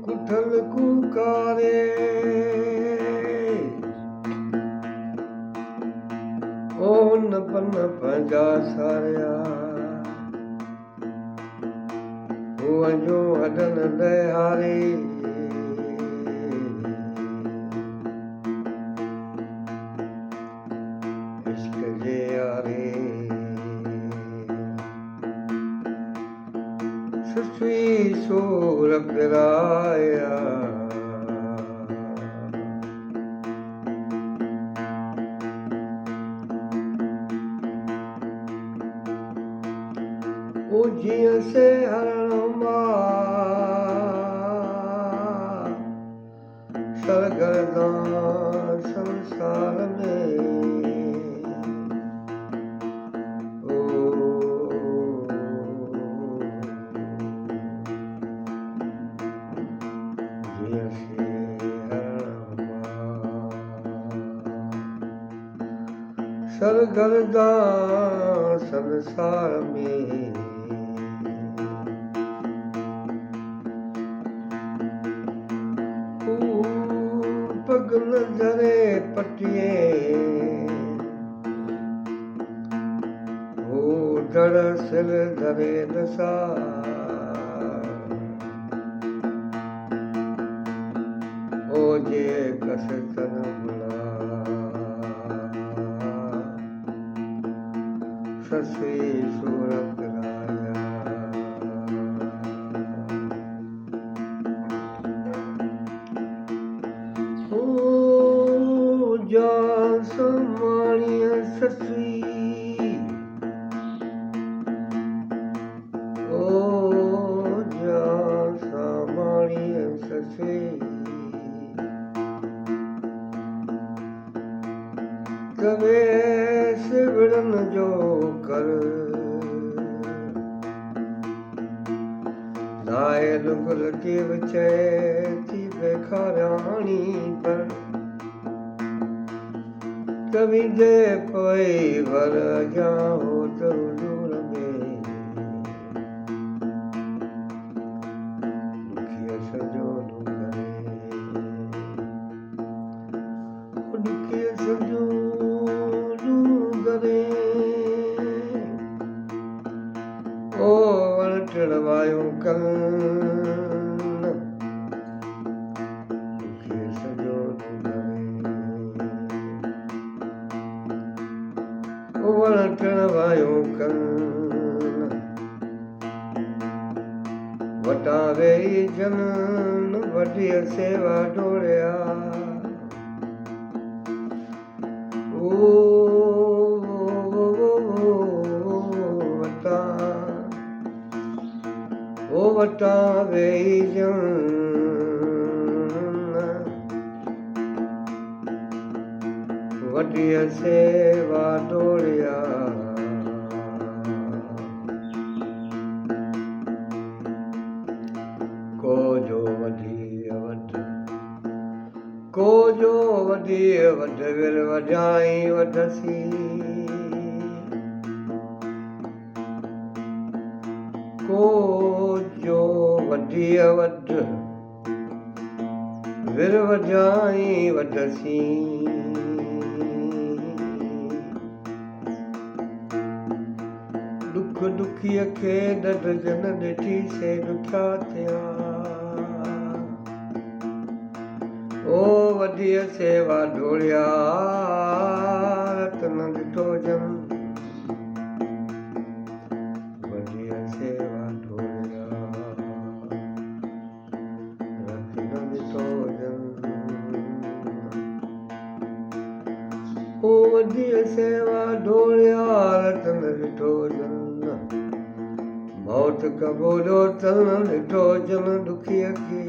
कुठल कुकारे ओ नपन पंजा सारिया जो हडन दहारे इश्क जे यारे सुई सूर पिराया ओ जिया से हरमा सरगर्दा संसार में सरगर्दा संसार में पग नजरे पटिए ओ दर सिर धरे दसा ओ जे कस तन ससी सूरत राया ओ जा समाणिया ससी ओ जा समाणिया ससी कवे सिवड़न जो कर लायल गुल के बचे थी बेखारानी पर कभी दे पई वर जाओ तो दूर में दुखिया सजो दुखिया सजो ओ वलटड़वायो कल सजो ओ वलटड़वायो कल वटावे जन वॾी सेवा डोड़िया ओ वटावे जन वॾी सेवा डोड़िया को जो वॾी वॾ विर वॼाई वठसी को जो वॾी वॾ विर वॼाई वठसी दुख दुखीअ खे ॾढ जन ॾिठी से ॾुखिया थिया ओ वॾी सेवा डोड़िया रत न ॾिठो जन वॾी सेवा डोड़िया रत न ॾिठो जन ओ वॾी सेवा डोड़िया रत न ॾिठो जन मौत कबो जो तन ॾिठो जन दुखीअ खे